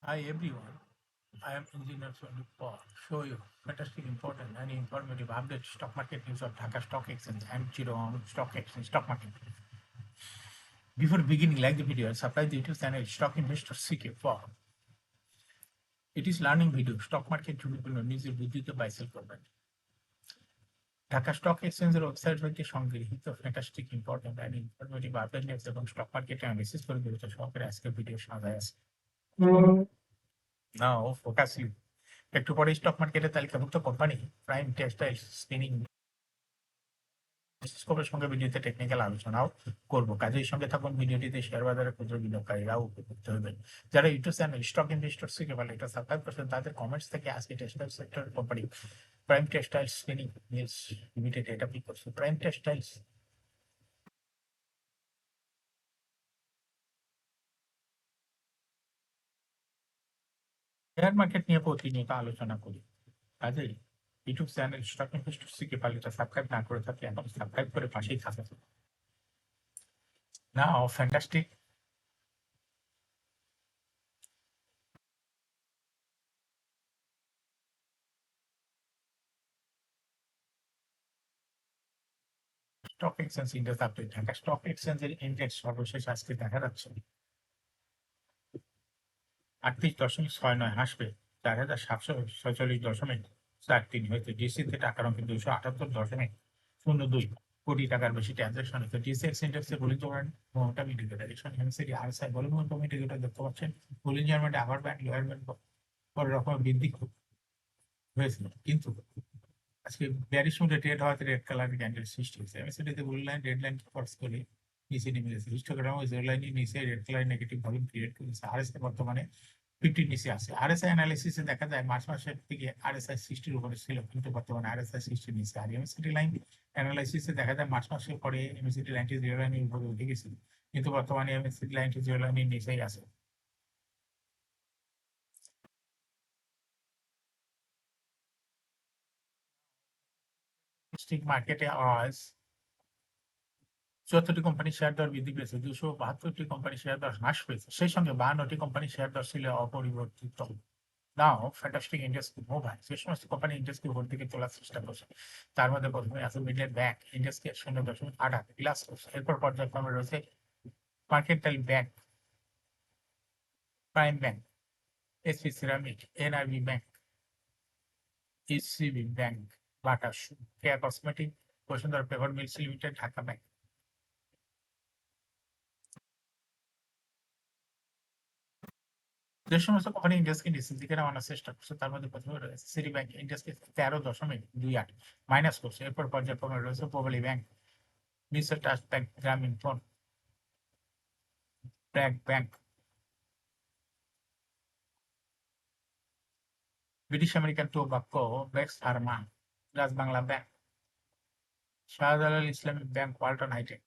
Hi everyone, I am Engineer Sondeep Paul. Show you fantastic, important and informative update stock market news of Dhaka Stock Exchange and Chittagong Stock Exchange stock market. Before beginning, like the video and subscribe the YouTube channel Stock Investor CK for it is learning video stock market বিভিন্ন নিজের বুদ্ধিতে বাইসেল করবেন। Dhaka stock এক্সচেঞ্জের website হইতে সংগৃহীত fantastic important and informative update news এবং stock মার্কেটে analysis করে বিবেচনা সহকারে আজকের ভিডিও সাজায় আছে। নাও ফোকাস ইউ একটু পরে স্টক মার্কেটের তালিকাভুক্ত কোম্পানি প্রাইম টেক্সটাইল স্পিনিং স্কোপের সঙ্গে ভিডিওতে টেকনিক্যাল আলোচনাও করব। কাজের সঙ্গে থাকুন, ভিডিওটিতে শেয়ার বাজারে ক্ষুদ্র বিনিয়োগকারীরাও উপকৃত হবেন। যারা ইউটিউব চ্যানেল স্টক ইনভেস্টর শিখে ভালো এটা সাবস্ক্রাইব করছেন তাদের কমেন্টস থেকে আজকে textile sector company Prime Textile Spinning mills limited এটা পিক করছে। প্রাইম টেক্সটাইলস শেয়ার মার্কেট নিয়ে প্রতিনিয়ত আলোচনা করি। কাজেই ইউটিউব চ্যানেল স্টক ইনভেস্টর শিখে ভালো এটা সাবস্ক্রাইব না করে থাকলে এখন সাবস্ক্রাইব করে পাশেই থাকুন। Now fantastic stock exchange index update. Dhaka stock এক্সচেঞ্জের ইন্ডেক্স সর্বশেষ আজকে দেখা যাচ্ছে 38.69 হাসবে 4,746.43 হয়েছে। ডিসিতে টাকার অঙ্কে 278.02 কোটি টাকার বেশি ট্রানজাকশন হয়েছে। ডিসিএক্স ইন্ডেক্সে Bollinger momentum indicator MACD RSI বলে মোমেন্টাম ইন্ডিকেটর দেখতে পাচ্ছেন। বুলিঞ্জার মানে আপার ব্যান্ড লোয়ার ব্যান্ড পরে রকম বৃদ্ধি হয়েছিল, কিন্তু আজকে ব্যারিশ মোডে ট্রেড হওয়াতে রেড কালারের ক্যান্ডেল সৃষ্টি হয়েছে। এমএসসিডিতে বুল লাইন রেড লাইন ক্রস করে নিচে নেমে গেছে। হিস্টোগ্রাম ওই জিরো লাইনের নিচে red colour negative volume create করেছে। আরএসআই বর্তমানে 50 নিচে আছে। আরএসআই অ্যানালিসিসে দেখা যায় মার্চ মাসের দিকে আরএসআই 60 উপরে ছিল, কিন্তু বর্তমানে আরএসআই 60 নিচে। আর এমএসসিডি লাইন অ্যানালাইসিসে দেখা যায় মার্চ মাসের পরে এমএসসিডি লাইনটি জিরো লাইনের উপরে উঠে গেছিল, কিন্তু বর্তমানে এমএসসিডি লাইনটি জিরো লাইনের নিচেই আছে। মার্কেটে আওয়াজ 74টি কোম্পানির শেয়ার দর বৃদ্ধি পেয়েছে, 272টি কোম্পানির শেয়ার দর হ্রাস পেয়েছে, সেই সঙ্গে 52টি কোম্পানির শেয়ার দর ছিল অপরিবর্তিত। নাও ফ্যান্টাস্টিক ইন্ডেক্সকে মোবাইল যে সমস্ত কোম্পানি ইন্ডেক্সকে উপর দিকে তোলার চেষ্টা করছে তার মধ্যে প্রথমে আছে মিডল্যান্ড ব্যাংক, ইন্ডেক্সকে 0.8 প্লাস করছে। এরপর পর্যায়ক্রমে রয়েছে mercantile bank, prime bank, SP ceramic, NRB bank, ECB bank, Bata care cosmetic, Bashundhara paper mills limited, Dhaka bank. যে সমস্ত কোম্পানি ইন্ডেক্সকে নিচের দিকে নামানোর চেষ্টা করছে তার মধ্যে প্রথমে রয়েছে সিটি ব্যাংক, ইন্ডেক্সকে 13.28 মাইনাস করছে। এরপর পর্যায়ক্রমে রয়েছে প্রবালী ব্যাংক, মিসর trust bank, Grameen phone, BRAC bank, British American tobacco, Bex pharma, রাজ বাংলা bank, Shahjalal Islami bank, Walton hitech.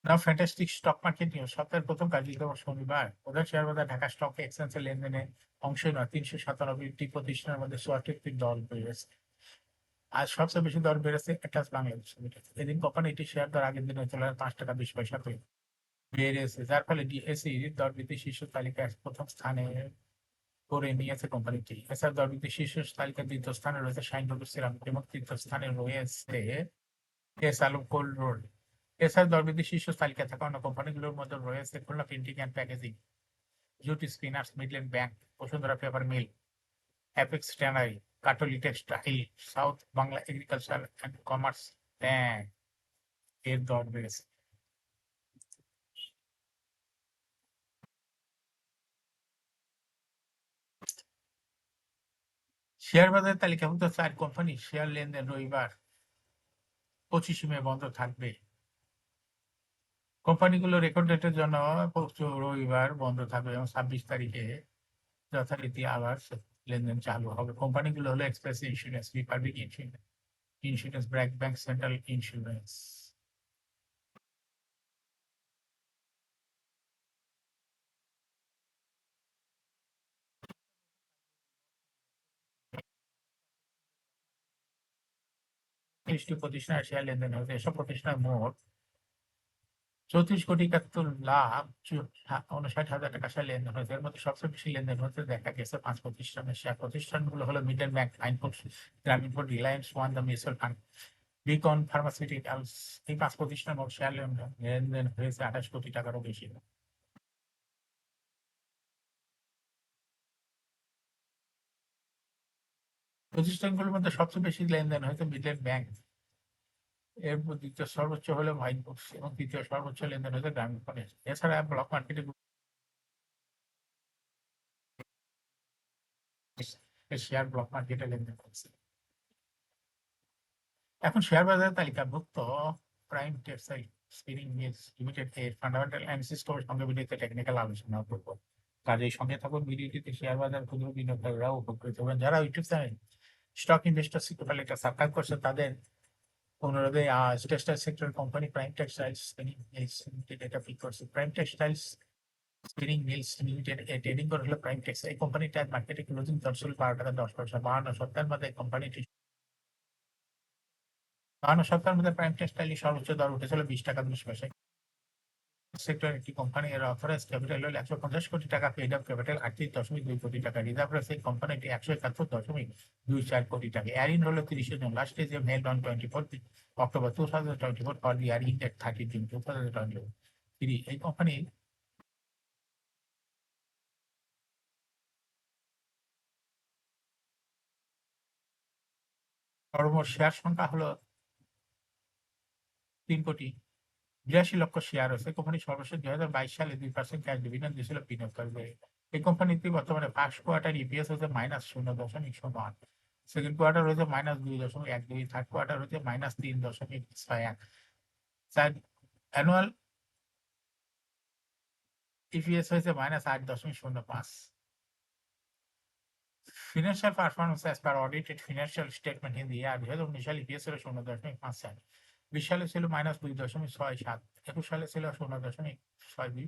Now fantastic stock market news. সপ্তাহের প্রথম কার্যদিবস শনিবার প্রধান শেয়ার বাজার ঢাকা স্টক এক্সচেঞ্জের লেনদেনে অংশ নয় 397টি প্রতিষ্ঠানের মধ্যে 74টি দর বেড়েছে। আজ সবচেয়ে বেশি দর বেড়েছে অ্যাটলাস বাংলাদেশ লিমিটেড। এদিন কোম্পানিটি শেয়ার দর আগের দিনের তুলনায় 5 টাকা 20 পয়সা করে বেড়েছে, যার ফলে ডিএসই দর বৃদ্ধি শীর্ষ তালিকায় প্রথম স্থানে করে নিয়েছে কোম্পানিটি। এছাড়া দর বৃদ্ধি শীর্ষ তালিকার দ্বিতীয় স্থানে রয়েছে শাইনবাজার সিরামিক এবং তৃতীয় স্থানে রয়েছে এস আলম কোল্ড রোড। এছাড়া দর বৃদ্ধি শীর্ষ তালিকায় থাকা অন্য কোম্পানিগুলোর মধ্যে রয়েছে Khulna printing and packaging, jute spinners, Midland Bank, Bashundhara paper mill, Apex Tannery, Kattali textile, South Bangla Agriculture and Commerce Bank এর দর বেড়েছে। শেয়ার বাজারের তালিকাভুক্ত 4 কোম্পানির শেয়ার লেনদেন রবিবার 25 মে বন্ধ থাকবে। কোম্পানিগুলো রেকর্ড ডেটের জন্য রবিবার বন্ধ থাকবে এবং 26 তারিখে যথারীতি আবার লেনদেন চালু হবে। কোম্পানিগুলো হলো express insurance, republic insurance, insurance, BRAC bank, central insurance. 30টি প্রতিষ্ঠানের শেয়ার লেনদেন হয়েছে। এসব প্রতিষ্ঠানের মোট 34,71,59,000 টাকা শেয়ার লেনদেন হয়েছে। এর মধ্যে সবচেয়ে বেশি লেনদেন হতে দেখা গেছে 5 প্রতিষ্ঠানের শেয়ার। প্রতিষ্ঠানগুলো হলো middle bank, Ainpur, Grameenphone, Reliance one, the mutual fund, Beacon pharmaceuticals. এই 5 প্রতিষ্ঠানের মোট শেয়ার লেনদেন হয়েছে 28 কোটি টাকারও বেশি। প্রতিষ্ঠানগুলোর মধ্যে সবচেয়ে বেশি লেনদেন হয়েছে মিডল্যান্ড ব্যাংক, এরপর দ্বিতীয় সর্বোচ্চ হলো মাইনবক্স এবং তৃতীয় সর্বোচ্চ লেনদেন হয়েছে গ্রামীণ ফোনের। এছাড়া ব্লক মার্কেটে শেয়ার ব্লক মার্কেটে লেনদেন হচ্ছে। এখন শেয়ার বাজারে তালিকাভুক্ত Prime Textile Spinning mills Limited এর ফান্ডামেন্টাল অ্যানালিসিস করে সঙ্গে ভিডিওতে টেকনিক্যাল আলোচনা করবো। কাজেই সঙ্গে থাকুন, ভিডিওটিতে শেয়ার বাজার ক্ষুদ্র বিনিয়োগকারীরা উপকৃত হবেন। যারা YouTube channel stock investor security এটা সাবস্ক্রাইব করছে তাদের অনুরোধে textile sector company prime textiles spinning mills limited এটা পিক করছে। Prime textiles spinning mills limited এ ট্রেডিং করে হলো প্রাইম টেক্সটাইল। এই কোম্পানিটা মার্কেটে ক্লোজিং দর ছিল 12 টাকা 10 পয়সা। 52 সপ্তাহের মধ্যে কোম্পানিটি 52 সপ্তাহের মধ্যে প্রাইম টেক্সটাইলের সর্বোচ্চ দর উঠেছিল 20 টাকা 10 পয়সায়। সেক্টর একটি কোম্পানি এর অথরাইজ ক্যাপিটাল হল 150 কোটি টাকা, পেড আপ ক্যাপিটাল 38.2 কোটি টাকা, রিজার্ভ রয়েছে কোম্পানিটি 171.2 কোটি টাকা। এয়ারিন হলো 30 জন। লাস্ট ডে যে মেল অন 24 October 2024 for the year end 30 June 2023। এই কোম্পানি সর্বমোট শেয়ার সংখ্যা হলো 3,82,00,000 শেয়ার রয়েছে। কোম্পানি সর্বশেষ 2022 সালে 2% ক্যাশ ডিভিডেন্ড দিয়েছিল বিনিয়োগকারীদের। এই কোম্পানিটি বর্তমানে ফার্স্ট কোয়ার্টার ইপিএস হচ্ছে -0.08, সেকেন্ড কোয়ার্টার হচ্ছে -2.12, থার্ড কোয়ার্টার হচ্ছে -3.61, অ্যানুয়াল ইপিএস হয়েছে -8.05। Financial performance as per audited financial statement in the year 2019 সালে ইপিএস ছিল 0.54, 20 সালে ছিল -2.67, 21 সালে ছিল 0.62,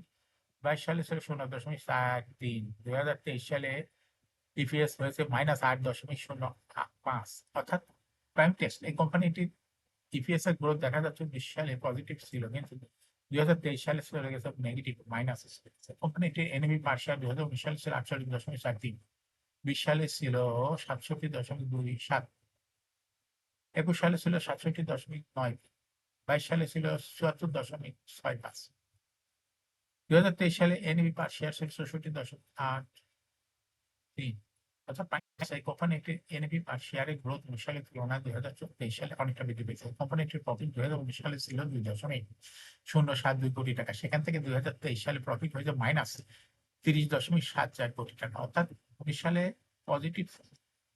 22 সালে ছিল 0.43, 2023 সালে ইপিএস হয়েছে -8.05। অর্থাৎ প্রাইম টেক্স এই কোম্পানিটির ইপিএস এর গ্রোথ দেখা যাচ্ছে 20 সালে পজিটিভ ছিল, কিন্তু 2023 সালে চলে গেছে নেগেটিভ মাইনাস। কোম্পানিটির এনএভি পার শেয়ার 2019 সালে ছিল 48.43, 20 সালে ছিল 67.27, 21 সালে ছিল 67.9, 22 সালে ছিল 74.65, 2023 সালে এনএভি পার শেয়ার ছিল 64.83। অর্থাৎ এই কোম্পানিটির এনএভি পার শেয়ারের গ্রোথ 19 সালের তুলনায় 2023 সালে অনেকটা বৃদ্ধি পেয়েছে। কোম্পানিটির প্রফিট 2019 সালে ছিল 2.072 কোটি টাকা, সেখান থেকে 2023 সালে প্রফিট হয়েছে -30.74 কোটি টাকা। অর্থাৎ 19 সালে পজিটিভ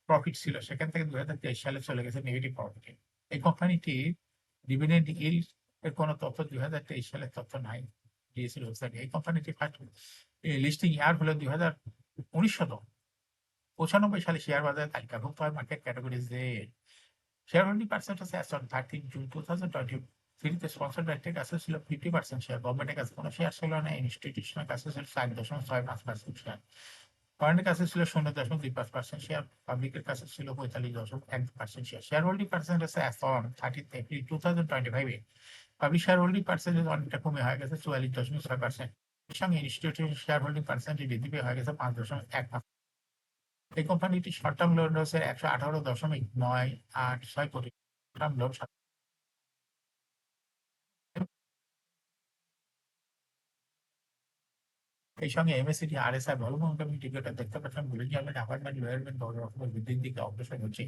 প্রফিট ছিল, সেখান থেকে 2023 সালে চলে গেছে নেগেটিভ প্রফিটে। এই কোম্পানিটি ডিভিডেন্ড ইল্ড এর কোনো তথ্য 2023 সালের তথ্য নাই দিয়েছিল ওয়েবসাইটে। এই কোম্পানিটি ফার্স্ট লিস্টিং ইয়ার হলো 1995 সালে শেয়ার বাজারে তালিকাভুক্ত হয় market category Z. Share holding percentage as on 13 June 2023 তে স্পন্সরড ব্যক্তির কাছে ছিল 50% শেয়ার, গভর্নমেন্টের কাছে কোনো শেয়ার ছিল না, ইনস্টিটিউশনের কাছে ছিল 4.65% শেয়ার, ফরেনের কাছে ছিল 0.25% শেয়ার, পাবলিকের কাছে ছিল 45.1% share. Share holding percentage as on 30 April 2025 public share holding percentage অনেকটা কমে হয়ে গেছে 44.6%। এর সঙ্গে ইনস্টিটিউশনাল শেয়ার হোল্ডিং পার্সেন্টেজ বৃদ্ধি পেয়ে হয়ে গেছে 5.1%। এই কোম্পানিটি শর্ট টার্ম লোন রয়েছে 118.986 কোটি টার্ম লোন। এই সঙ্গে এমএসসিডি আরএসআই ভলভূমিক ইন্ডিকেটর দেখতে পাচ্ছেন বুলিশ ব্যান্ড অ্যাপার্টমেন্ট লোয়ার বড় রকমের বৃদ্ধির দিকে অগ্রসর হচ্ছে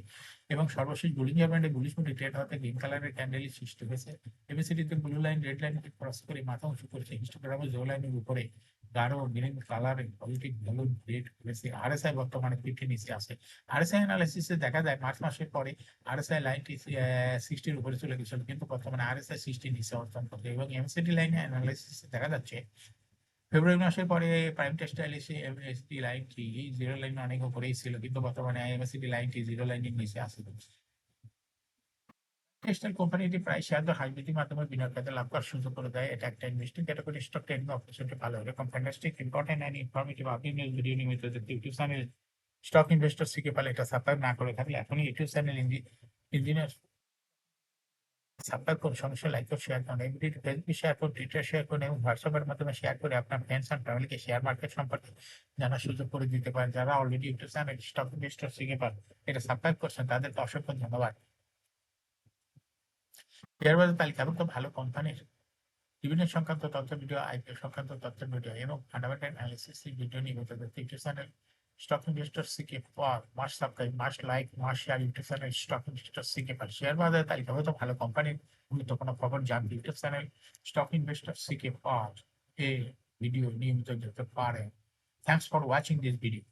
এবং সর্বশেষ বুলিশ ব্যান্ডে বুলিশ মুডে ট্রেড হতে গ্রিন কালারের ক্যান্ডেলের সৃষ্টি হয়েছে। এমএসসিডিতে ব্লু লাইন রেড লাইনকে ক্রস করে মাথা উঁচু করেছে, হিস্টোগ্রামে জো লাইনের উপরে গাঢ় গ্রিন কালারের পজিটিভ ভ্যালু রেট হয়েছে। আরএসআই বর্তমানে 50 নিচে আছে। আরএসআই অ্যানালাইসিসে দেখা যায় মার্চ মাসের পরে আরএসআই লাইনটি 60 উপরে চলে গেছিল, কিন্তু বর্তমানে আরএসআই 60 নিচে অবস্থান করছে এবং এমএসসিডি লাইনে অ্যানালাইসিসে দেখা যাচ্ছে ফেব্রুয়ারি মাসের পরে প্রাইম টেক্সটাইল এসে এমএসডি লাইনটি জিরো লাইন অনেক উপরেই ছিল, কিন্তু বর্তমানে এমএসডি লাইনটি জিরো লাইনের নিচে আছে। টেক্সটাইল কোম্পানিটি প্রায় শেয়ার দর হ্রাস বৃদ্ধির মাধ্যমে বিনিয়োগকারীদের লাভ করার সুযোগ করে দেয়। এটা একটা investing category stock trading opportunity ভালো। এরকম fantastic important and informative update news video নিয়মিত দেখতে ইউটিউব চ্যানেল স্টক ইনভেস্টর সিকে পালে এটা সাবস্ক্রাইব না করে থাকলে এখনই ইউটিউব চ্যানেল ইঞ্জিনিয়ার সাবস্ক্রাইব করুন, সমস্যা লাইক ও শেয়ার করুন। এই ভিডিওটি ফেসবুকে শেয়ার করুন, টুইটারে শেয়ার করুন এবং হোয়াটসঅ্যাপের মাধ্যমে শেয়ার করে আপনার ফ্রেন্ডস অ্যান্ড ফ্যামিলিকে শেয়ার মার্কেট সম্পর্কে জানার সুযোগ করে দিতে পারেন। যারা already YouTube channel stock investor শিখে পান এটা সাবস্ক্রাইব করছেন তাদেরকে অসংখ্য ধন্যবাদ। শেয়ার বাজার তালিকা এবং তো ভালো কোম্পানির ডিভিডেন্ড সংক্রান্ত তথ্য ভিডিও, আইপিও সংক্রান্ত তথ্যের ভিডিও এবং ফান্ডামেন্টাল অ্যানালিসিস ভিডিও নিয়মিত দেখতে ইউটিউব চ্যানেল স্টক ইনভেস্টর সিকে পার must subscribe, must like, must share YouTube channel stock investor সিকে পার। শেয়ার বাজারের তালিকা হয়তো ভালো কোম্পানির গুরুত্বপূর্ণ খবর জানতে ইউটিউব চ্যানেল স্টক ইনভেস্টর সিকে পার এ ভিডিও নিয়মিত দেখতে পারেন। Thanks for watching this video.